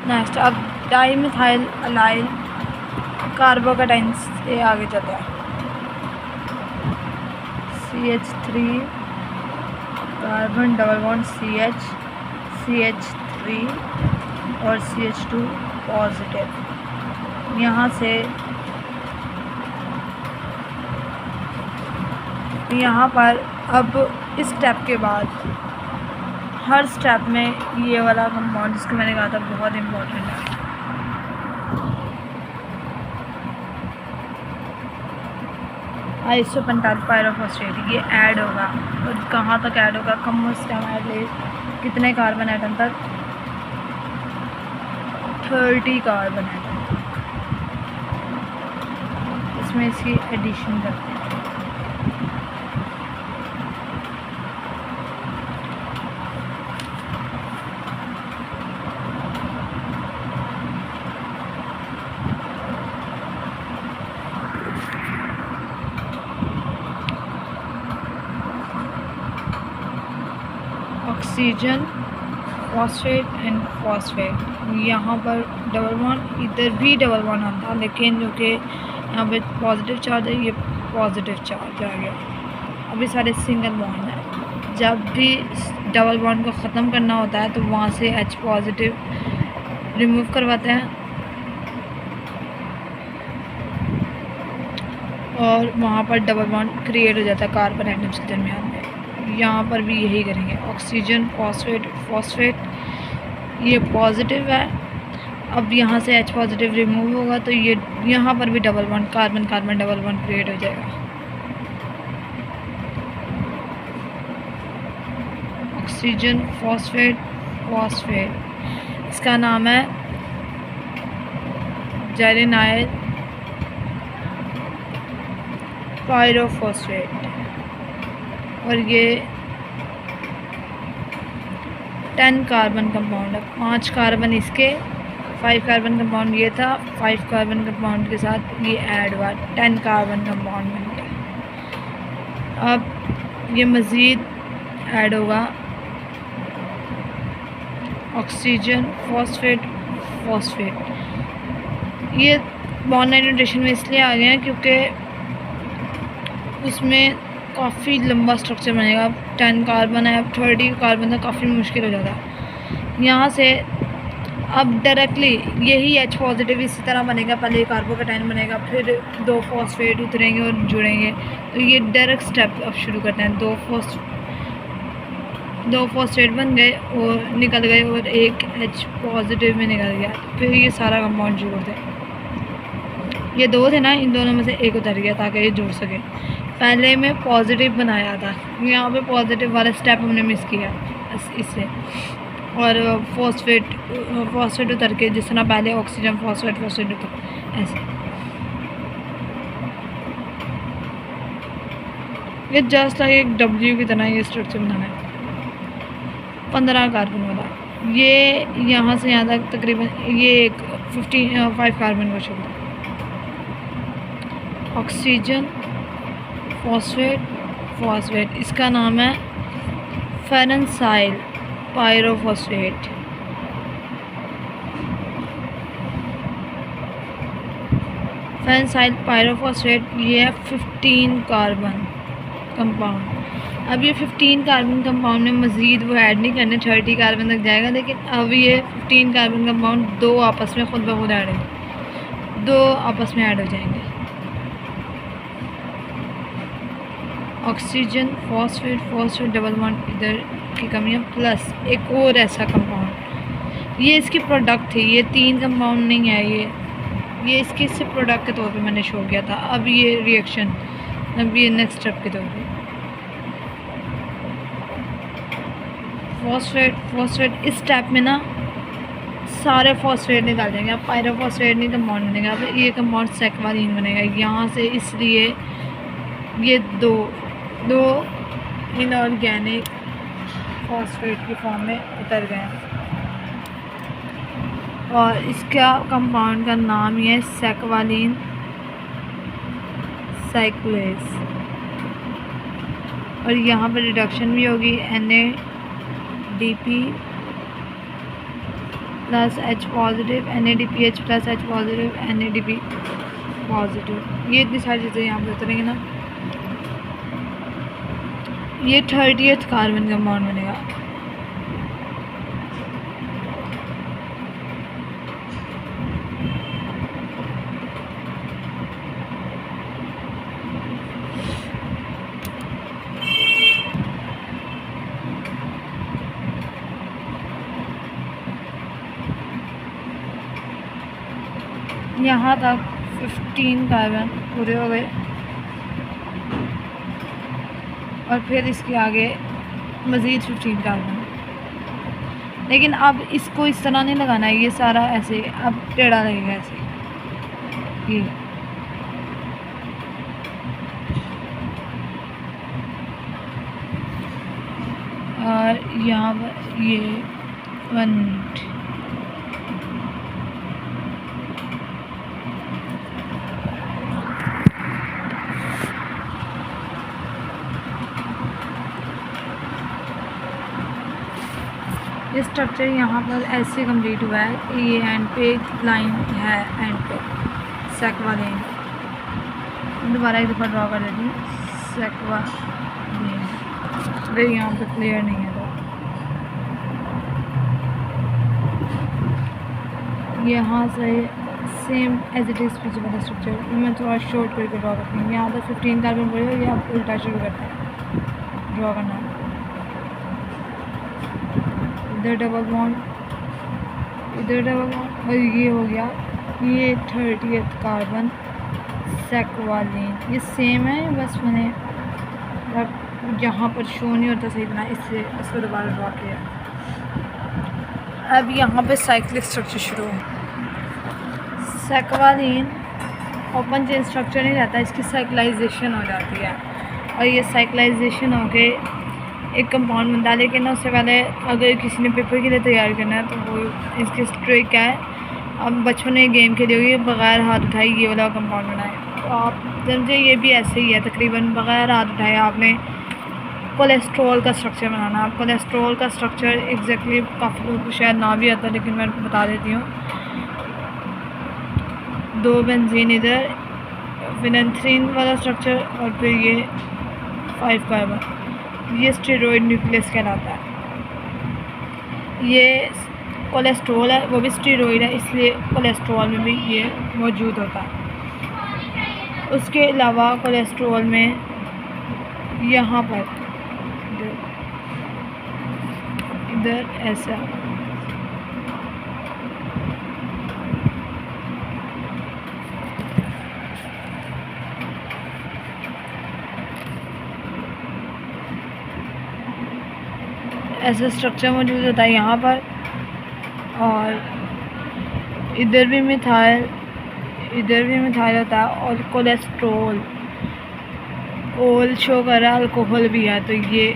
Next अब dimethyl allyl carbocation से आगे चलते हैं। CH3 carbon double bond CH, CH3 और CH2 पॉजिटिव। यहाँ से यहाँ पर अब इस स्टेप के बाद हर स्टेप में ये वाला कंपाउंड जिसको मैंने कहा था बहुत इम्पोर्टेंट है। आइसोपेंटाइल पायरोफॉस्फेट ये ऐड होगा, और कहाँ तक ऐड होगा, कम से कम एटलीस्ट कितने कार्बन एटम तक, 30 कार्बन एटम। इसमें इसकी एडिशन करते हैं। Oxygen, phosphate and phosphate. यहाँ पर डबल बॉन्ड, इधर भी डबल बॉन्ड आता है, लेकिन जो कि यहाँ पे पॉजिटिव चार्ज है, ये पॉजिटिव चार्ज आ गया। अभी सारे सिंगल बॉन्ड हैं। जब भी डबल बॉन्ड को ख़त्म करना होता है तो वहाँ से H पॉजिटिव रिमूव करवाते हैं और वहाँ पर डबल बॉन्ड क्रिएट हो जाता है कार्बन एटम्स के दरमियान में। यहाँ पर भी यही करेंगे। ऑक्सीजन, फॉस्फेट, फॉस्फेट ये पॉजिटिव है। अब यहाँ से H पॉजिटिव रिमूव होगा तो ये यहाँ पर भी double bond, carbon carbon double bond create हो जाएगा। ऑक्सीजन, फॉस्फेट, फॉस्फेट, इसका नाम है जैरेनाइल पायरोफॉस्फेट, और ये 10 कार्बन कंपाउंड है। 5 कार्बन इसके, 5 कार्बन कंपाउंड ये था, 5 कार्बन कंपाउंड के साथ ये ऐड हुआ, 10 कार्बन कंपाउंड बन गया। अब ये मज़ीद ऐड होगा ऑक्सीजन, फॉस्फेट, फॉस्फेट। ये बॉन्ड लाइन नोटेशन में इसलिए आ गए हैं क्योंकि उसमें काफ़ी लंबा स्ट्रक्चर बनेगा। 10 कार्बन है, अब 30 कार्बन तो काफ़ी मुश्किल हो जाता है। यहाँ से अब डायरेक्टली यही H पॉजिटिव इसी तरह बनेगा। पहले कार्बोकेटाइन बनेगा, फिर 2 फॉस्फेट उतरेंगे और जुड़ेंगे। तो ये डायरेक्ट स्टेप अब शुरू करते हैं। 2 फॉस्फेट बन गए और निकल गए, और एक H पॉजिटिव में निकल गया। फिर ये सारा कंपाउंड जोड़ते हैं। ये 2 थे ना, इन दोनों में से एक उतर गया ताकि ये जुड़ सके। पहले में पॉजिटिव बनाया था, यहाँ पे पॉजिटिव वाला स्टेप हमने मिस किया इससे, और फॉस्फेट उतर के जिस तरह पहले ऑक्सीजन, फॉस्फेट उतर ऐसे। ये जस्ट एक W की तरह ये स्ट्रक्चर बनाना है। 15 कार्बन वाला ये यहाँ से यहाँ तक तकरीबन ये 5 कार्बन का छोड़। ऑक्सीजन, फॉस्फेट, इसका नाम है फेरेंसाइल पायरोफॉस्फेट। फेरेंसाइल पायरोफॉस्फेट ये है 15 कार्बन कंपाउंड। अब ये 15 कार्बन कंपाउंड में मज़ीद वो ऐड नहीं करने, 30 कार्बन तक जाएगा, लेकिन अब ये 15 कार्बन कंपाउंड 2 आपस में खुद ब खुद ऐड होंगे, 2 आपस में ऐड हो जाएंगे। ऑक्सीजन, फॉस्फेट डबल बॉन्ड इधर की कमियाँ, प्लस एक और ऐसा कंपाउंड, ये इसकी प्रोडक्ट थी। ये 3 कंपाउंड नहीं है, ये इसके सिर्फ प्रोडक्ट के तौर पे मैंने शो किया था। अब ये रिएक्शन, अब ये नेक्स्ट स्टेप के तौर पे फॉस्फेट इस स्टेप में ना सारे फॉस्फेट निकाल जाएंगे। अब पायरोफॉस्फेट नहीं कंपाउंड बनेगा, अब ये कंपाउंड सेक्वालीन बनेगा यहाँ से। इसलिए ये दो इनऑर्गेनिक फॉस्फेट की फॉर्म में उतर गए, और इसका कंपाउंड का नाम ये है सेक्वालीन साइक्लेज। और यहाँ पर रिडक्शन भी होगी NADP+ plus H positive, NADPH plus H positive, NADP positive. ये इतनी सारी चीज़ें यहाँ पर उतरेंगे ना, ये 30th कार्बन कंपाउंड बनेगा। यहाँ तक 15 कार्बन पूरे हो गए और फिर इसके आगे मज़ीद 15 कार्बन। लेकिन अब इसको इस तरह नहीं लगाना है, ये सारा ऐसे अब टेढ़ा लगेगा ऐसे ये। और यहाँ पर ये 1 मिनट, ये स्ट्रक्चर यहाँ पर ऐसे कंप्लीट हुआ है। ये एंड पे लाइन है, एंड पे सेक्वा लेन, दोबारा एक दफ़ा ड्रॉ कर देती हूँ सेक्वा लेन। अगर यहाँ पे क्लियर नहीं है तो यहाँ से सेम एज इट इज़ पीछे वाला स्ट्रक्चर मैं थोड़ा शॉर्ट करके ड्रॉ करती हूँ। यहाँ पर 15 कार्बन पड़े हुए, ये आप उल्टा शुरू करते हैं ड्रॉ करना। इधर डबल बॉन्ड, इधर डबल बॉन्ड, और ये हो गया ये 30th कार्बन सेक्वा लेन। ये सेम है, बस मैंने यहाँ पर शो नहीं होता सही बना, इससे इसको दोबारा ड्रॉ किया। अब यहाँ पे साइक्लिक स्ट्रक्चर शुरू है। सेक्वा लेन ओपन चेन स्ट्रक्चर नहीं रहता, इसकी साइक्लाइजेशन हो जाती है और ये साइक्लाइजेशन हो के एक कंपाउंड बनता है। लेकिन उससे पहले अगर किसी ने पेपर के लिए तैयार करना है तो वो इसकी ट्रिक क्या है, अब बचपन में गेम खेली होगी, बग़ैर हाथ उठाए ये वाला कंपाउंड बनाए। तो आप समझे ये भी ऐसे ही है तकरीबन, बग़ैर हाथ उठाए आपने कोलेस्ट्रॉल का स्ट्रक्चर बनाना। अब कोलेस्ट्रॉल का स्ट्रक्चर एग्जैक्टली काफ़ी लोगों को शायद ना भी आता, लेकिन मैं बता देती हूँ। 2 बेंजीन इधर, फिनेंथ्रीन वाला स्ट्रक्चर, और फिर ये 5 कार्बन, ये स्टेरॉयड न्यूक्लियस कहलाता है। ये कोलेस्ट्रॉल है, वो भी स्टेरॉयड है, इसलिए कोलेस्ट्रॉल में भी ये मौजूद होता है। उसके अलावा कोलेस्ट्रॉल में यहाँ पर इधर ऐसा ऐसा स्ट्रक्चर मौजूद होता है यहाँ पर। और इधर भी मिथाइल, इधर भी मिथाइल होता है। और कोलेस्ट्रॉल ओल शो कर रहा है, अल्कोहल भी है, तो ये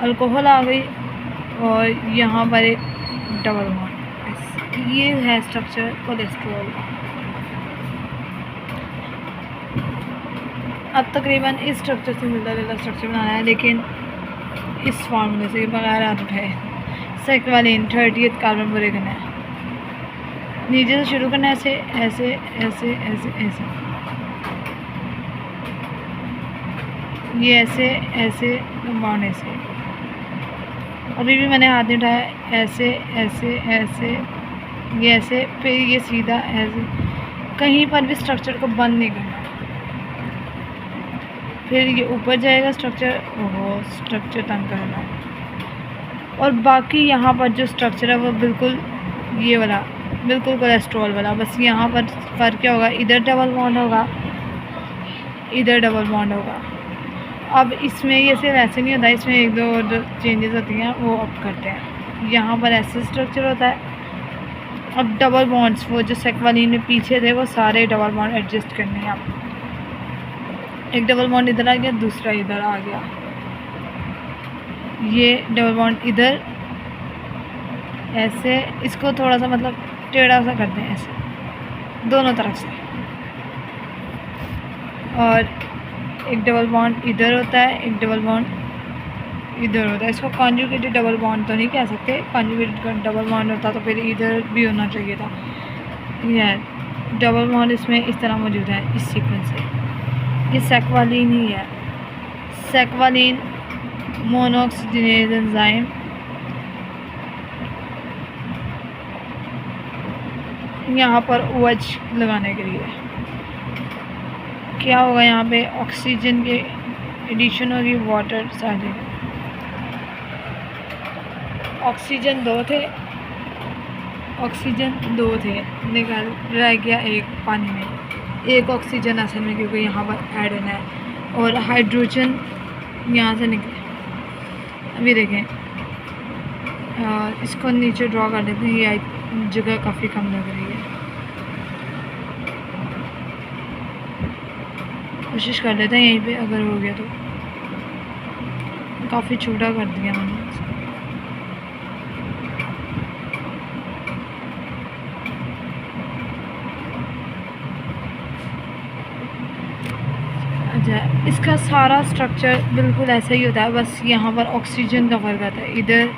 अल्कोहल आ गई। और यहाँ पर एक डबल बॉन्ड, ये है स्ट्रक्चर कोलेस्ट्रॉल। अब तकरीबन इस स्ट्रक्चर से मिलता जुलता स्ट्रक्चर बनाना है, लेकिन इस फार्मूले से बगैर हाथ उठाए। सेक्वा लेन 30th कार्बन पूरे करना है, नीचे से शुरू करना है, ऐसे ऐसे ऐसे ऐसे ऐसे, ये ऐसे ऐसे कंपाउंड ऐसे। अभी भी मैंने हाथ नहीं उठाया, ऐसे ऐसे ऐसे, ये ऐसे, फिर ये सीधा ऐसे, कहीं पर भी स्ट्रक्चर को बंद नहीं करना। फिर ये ऊपर जाएगा स्ट्रक्चर, ओहो स्ट्रक्चर तंग करना। और बाकी यहाँ पर जो स्ट्रक्चर है वो बिल्कुल ये वाला, बिल्कुल कोलेस्ट्रॉल वाला। बस यहाँ पर फ़र्क क्या होगा, इधर डबल बॉन्ड होगा, इधर डबल बॉन्ड होगा। अब इसमें ये सिर्फ ऐसे नहीं होता, इसमें 1-2 और चेंजेस होती हैं, वो अब करते हैं। यहाँ पर ऐसे स्ट्रक्चर होता है। अब डबल बॉन्ड्स वो जो सेक्वा लेन में पीछे थे वो सारे डबल बॉन्ड एडजस्ट करने हैं। अब एक डबल बॉन्ड इधर आ गया, दूसरा इधर आ गया, ये डबल बॉन्ड इधर ऐसे, इसको थोड़ा सा मतलब टेढ़ा सा करते हैं ऐसे दोनों तरफ से। और एक डबल बॉन्ड इधर होता है, एक डबल बॉन्ड इधर होता है। इसको कॉन्जुगेटेड डबल बॉन्ड तो नहीं कह सकते, कॉन्जुगेटेड डबल बॉन्ड होता तो फिर इधर भी होना चाहिए था। यह डबल बॉन्ड इसमें इस तरह मौजूद है इस सीक्वेंस से। ये सेक्वालिन ही है, सेक्वालिन मोनोऑक्सीजिनेज एंजाइम। यहाँ पर OH लगाने के लिए क्या होगा, यहाँ पे ऑक्सीजन के एडिशन होगी, वाटर आ जाएगा। ऑक्सीजन दो थे, निकल रह गया एक पानी में। एक ऑक्सीजन असल में क्योंकि यहाँ पर ऐड होना है, और हाइड्रोजन यहाँ से निकले। अभी देखें, इसको नीचे ड्रॉ कर देते हैं, ये जगह काफ़ी कम लग रही है। कोशिश कर लेते हैं यहीं पे, अगर हो गया तो। काफ़ी छोटा कर दिया मैंने। अच्छा, इसका सारा स्ट्रक्चर बिल्कुल ऐसा ही होता है, बस यहाँ पर ऑक्सीजन का फ़र्क आता है। इधर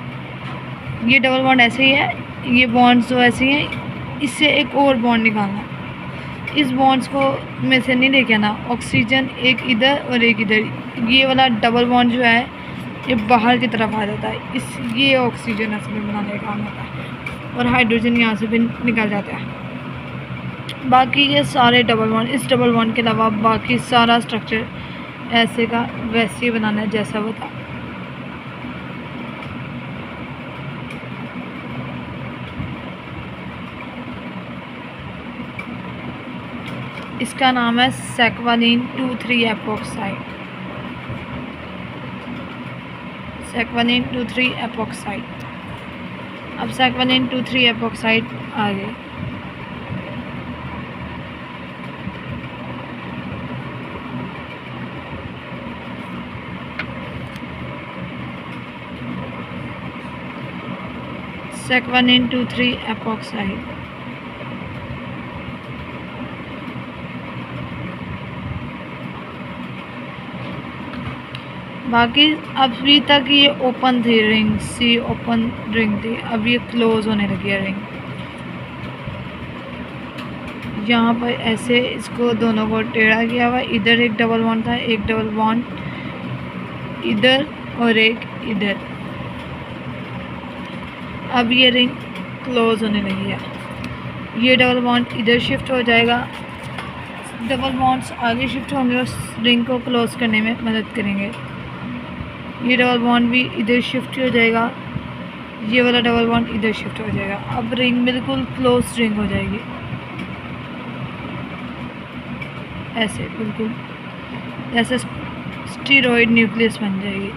ये डबल बॉन्ड ऐसे ही है, ये बॉन्ड्स तो ऐसे ही हैं। इससे एक और बॉन्ड निकालना, इस बॉन्ड्स को में से नहीं लेके आना, ऑक्सीजन एक इधर और एक इधर। ये वाला डबल बॉन्ड जो है ये बाहर की तरफ आ जाता है, ये ऑक्सीजन असल में बनाने का काम होता है, और हाइड्रोजन यहाँ से भी निकल जाता है। बाकी ये सारे डबल बॉन्ड, इस डबल बॉन्ड के अलावा बाकी सारा स्ट्रक्चर ऐसे का वैसे ही बनाना है जैसा बता। इसका नाम है सेक्वालिन 2,3 एपॉक्साइड, सेक्वालिन 2,3 एपॉक्साइड। अब सेक्वालिन 2,3 एपॉक्साइड आ गए। सेक्वालिन 2,3 एपॉक्साइड। बाकी अभी तक ये ओपन थी रिंग, सी ओपन रिंग थी, अब ये क्लोज होने लगी है रिंग। यहाँ पर ऐसे इसको दोनों को टेढ़ा किया हुआ, इधर एक डबल बॉन्ड था, एक डबल बॉन्ड इधर और एक इधर। अब ये रिंग क्लोज होने लगी है, ये डबल बॉन्ड इधर शिफ्ट हो जाएगा, डबल बॉन्ड्स आगे शिफ्ट होंगे और रिंग को क्लोज करने में मदद करेंगे। ये डबल बॉन्ड भी इधर शिफ्ट हो जाएगा, ये वाला डबल बॉन्ड इधर शिफ्ट हो जाएगा। अब रिंग बिल्कुल क्लोज रिंग हो जाएगी, ऐसे बिल्कुल जैसे स्टीरॉयड न्यूक्लियस बन जाएगी।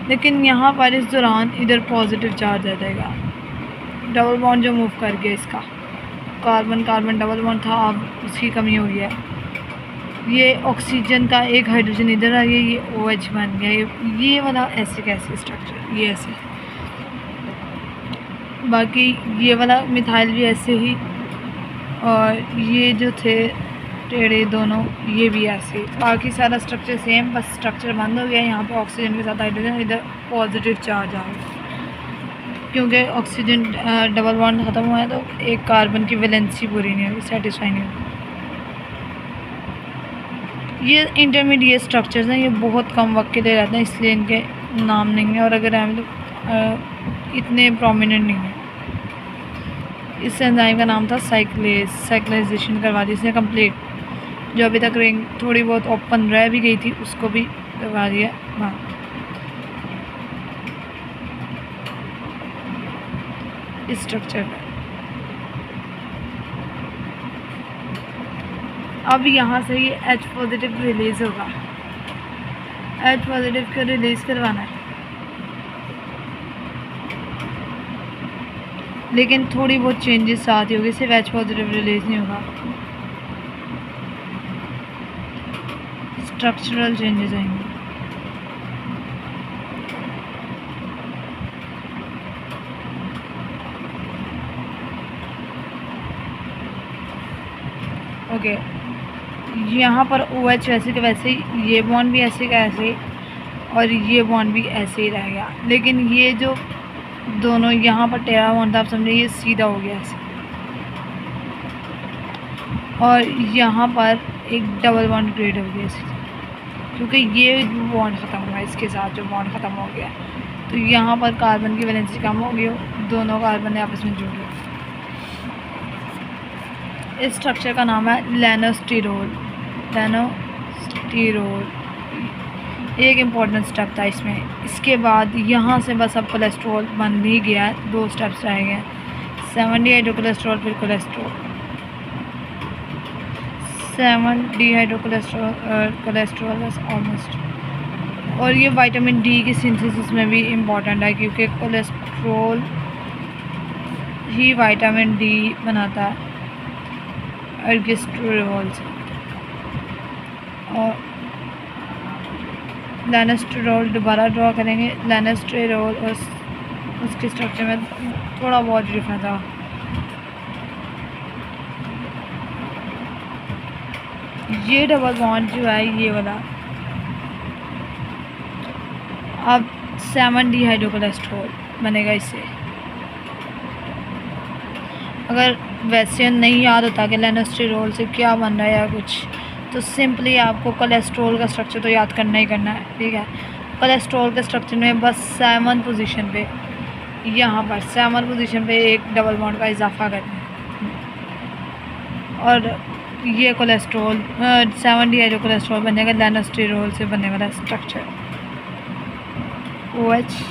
लेकिन यहाँ पर इस दौरान इधर पॉजिटिव चार्ज आ जाएगा, डबल बॉन्ड जो मूव कर गया, इसका कार्बन कार्बन डबल बॉन्ड था, अब उसकी कमी हो गई है। ये ऑक्सीजन का एक हाइड्रोजन इधर आ गया, ये OH बन गया। ये वाला ऐसे कैसे स्ट्रक्चर, ये ऐसे। बाकी ये वाला मिथाइल भी ऐसे ही, और ये जो थे टेढ़े दोनों, ये भी ऐसे। बाकी सारा स्ट्रक्चर सेम, बस स्ट्रक्चर बंद हो गया। यहाँ पे ऑक्सीजन के साथ हाइड्रोजन, इधर पॉजिटिव चार्ज आ गया क्योंकि ऑक्सीजन डबल बॉन्ड ख़त्म हुआ है, तो एक कार्बन की वैलेंसी पूरी नहीं होगी, सेटिस्फाई नहीं होगी। ये इंटरमीडिएट स्ट्रक्चर्स हैं, ये बहुत कम वक्त के लिए रहते हैं, इसलिए इनके नाम नहीं है, और अगर हम तो इतने प्रोमिनेंट नहीं है। इस एंजाइम का नाम था साइक्लेज, साइक्लाइजेशन करवा दी इसने कंप्लीट। जो अभी तक रिंग थोड़ी बहुत ओपन रह भी गई थी, उसको भी करवा दिया हाँ। इस स्ट्रक्चर का अब यहाँ से ये H पॉजिटिव रिलीज़ होगा, H पॉजिटिव को रिलीज़ करवाना है, लेकिन थोड़ी बहुत चेंजेस साथ ही होगी, सिर्फ H पॉजिटिव रिलीज़ नहीं होगा, स्ट्रक्चरल चेंजेस आएंगे। ओके, यहाँ पर OH वैसे के वैसे ही, ये बॉन्ड भी ऐसे का ऐसे ही, और ये बॉन्ड भी ऐसे ही रह गया। लेकिन ये जो दोनों यहाँ पर टेढ़ा बॉन्ड था, आप समझे ये सीधा हो गया ऐसे, और यहाँ पर एक डबल बॉन्ड क्रिएट हो गया ऐसे, क्योंकि ये बॉन्ड ख़त्म हुआ, इसके साथ जो बॉन्ड ख़त्म हो गया, तो यहाँ पर कार्बन की वैलेंसी कम हो गई, दोनों कार्बन आपस में जुड़ गए। इस स्ट्रक्चर का नाम है लेनोस्टिरोल। एक इम्पॉर्टेंट स्टेप था इसमें। इसके बाद यहाँ से बस अब कोलेस्ट्रॉल बन भी गया है, 2 स्टेप्स रह गए, 7-डिहाइड्रोकोलेस्ट्रॉल, फिर कोलेस्ट्रॉल, 7-डिहाइड्रोकोलेस्ट्रॉल बस ऑलमोस्ट। और ये विटामिन डी की सिंथेसिस में भी इम्पॉर्टेंट है, क्योंकि कोलेस्ट्रॉल ही विटामिन डी बनाता है एर्गोस्टिरोल से। और लेनोस्टिरोल दोबारा ड्रॉ करेंगे। लेनोस्टिरोल और उसके स्ट्रक्चर में थोड़ा बहुत डिफरेंस था। ये डबल बॉन्ड जो है ये वाला, अब 7-डिहाइड्रोकोलेस्ट्रॉल बनेगा इससे। अगर वैसे नहीं याद होता कि लेनोस्टिरोल से क्या बन रहा है या कुछ, तो सिंपली आपको कोलेस्ट्रॉल का स्ट्रक्चर तो याद करना ही करना है, ठीक है। कोलेस्ट्रॉल के स्ट्रक्चर में बस 7 पोजीशन पे, यहाँ पर 7 पोजीशन पे एक डबल बॉन्ड का इजाफा करना है, और ये कोलेस्ट्रॉल 7-डिहाइड्रोकोलेस्ट्रॉल बनेगा लेनोस्टिरोल से बनने वाला स्ट्रक्चर OH।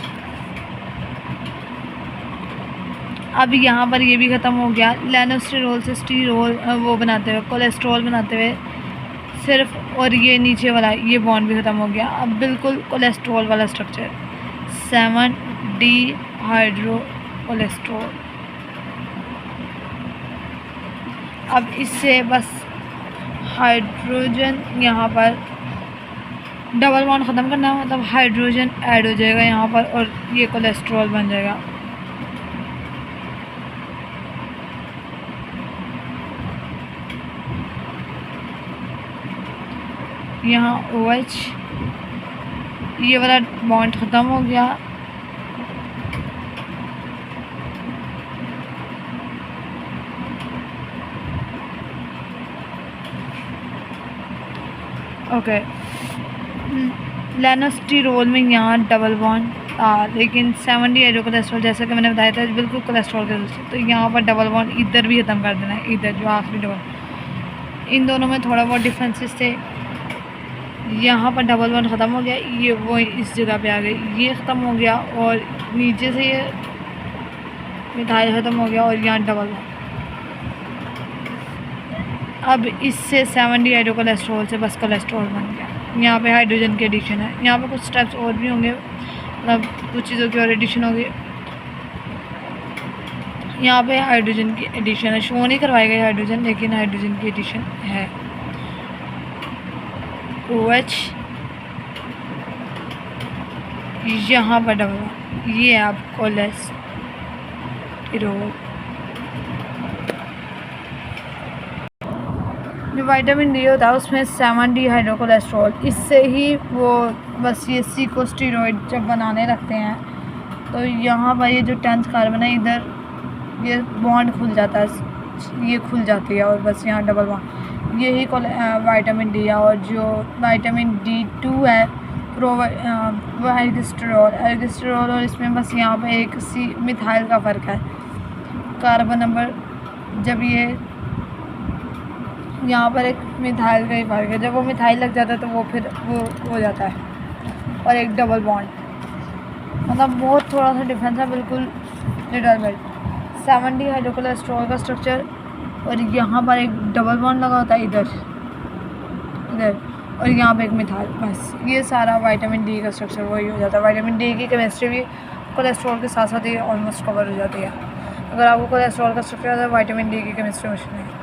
अब यहाँ पर ये भी ख़त्म हो गया। लेनोस्टिरोल से स्टीरोल वो बनाते हुए, कोलेस्ट्रॉल बनाते हुए सिर्फ, और ये नीचे वाला ये बॉन्ड भी ख़त्म हो गया। अब बिल्कुल कोलेस्ट्रॉल वाला स्ट्रक्चर, 7-डिहाइड्रोकोलेस्ट्रॉल। अब इससे बस हाइड्रोजन यहाँ पर डबल बॉन्ड ख़त्म करना है, मतलब हाइड्रोजन ऐड हो जाएगा यहाँ पर, और ये कोलेस्ट्रॉल बन जाएगा। यहाँ OH, ये वाला बॉन्ड ख़त्म हो गया। ओके, लेनोस्टिरोल में यहाँ डबल बॉन्ड था, लेकिन 7-डिहाइड्रोकोलेस्ट्रॉल जैसा कि मैंने बताया था बिल्कुल कोलेस्ट्रॉल के दूसरे, तो यहाँ पर डबल बॉन्ड इधर भी ख़त्म कर देना है, इधर जो आखिरी डबल। इन दोनों में थोड़ा बहुत डिफरेंसेस थे। यहाँ पर डबल बॉन्ड ख़त्म हो गया, ये वो इस जगह पे आ गई, ये ख़त्म हो गया, और नीचे से ये मिथाइल ख़त्म हो गया, और यहाँ डबल बॉन्ड। अब इससे 7-डिहाइड्रोकोलेस्ट्रॉल से बस कोलेस्ट्रॉल बन गया। यहाँ पे हाइड्रोजन की एडिशन है। यहाँ पे कुछ स्टेप्स और भी होंगे, मतलब कुछ चीज़ों की और एडिशन होगी। यहाँ पे हाइड्रोजन की एडिशन है, शो नहीं करवाई गई हाइड्रोजन, लेकिन हाइड्रोजन की एडिशन है। OH यहाँ पर डबल, ये आप कोलेस्ट्रॉल। जो विटामिन डी होता है उसमें 7-डिहाइड्रोकोलेस्ट्रॉल, इससे ही वो बस ये सीकोस्टेरॉइड जब बनाने लगते हैं, तो यहाँ पर ये जो 10th कार्बन है इधर ये बॉन्ड खुल जाता है, ये खुल जाती है, और बस यहाँ डबल बॉन्ड, यही विटामिन डी है। और जो विटामिन D2 है वो एर्गोस्टिरोल, और इसमें बस यहाँ पे एक मिथाइल का फ़र्क है, कार्बन नंबर, जब ये यहाँ पर एक मिथाइल का ही फ़र्क है, जब वो मिथाइल लग जाता है तो वो फिर वो हो जाता है, और एक डबल बॉन्ड, मतलब बहुत थोड़ा सा डिफरेंस है, बिल्कुल लिटिल बिट। 7-डिहाइड्रोकोलेस्ट्रॉल का स्ट्रक्चर, और यहाँ पर एक डबल बॉन्ड लगा होता है इधर, और यहाँ पे एक मिथाइल, बस ये सारा विटामिन डी का स्ट्रक्चर वही हो जाता है। विटामिन डी की केमिस्ट्री भी कोलेस्ट्रॉल के साथ साथ ही ऑलमोस्ट कवर हो जाती है। अगर आपको कोलेस्ट्रॉल का स्ट्रक्चर आता है, विटामिन डी की केमिस्ट्री मुश्किल है।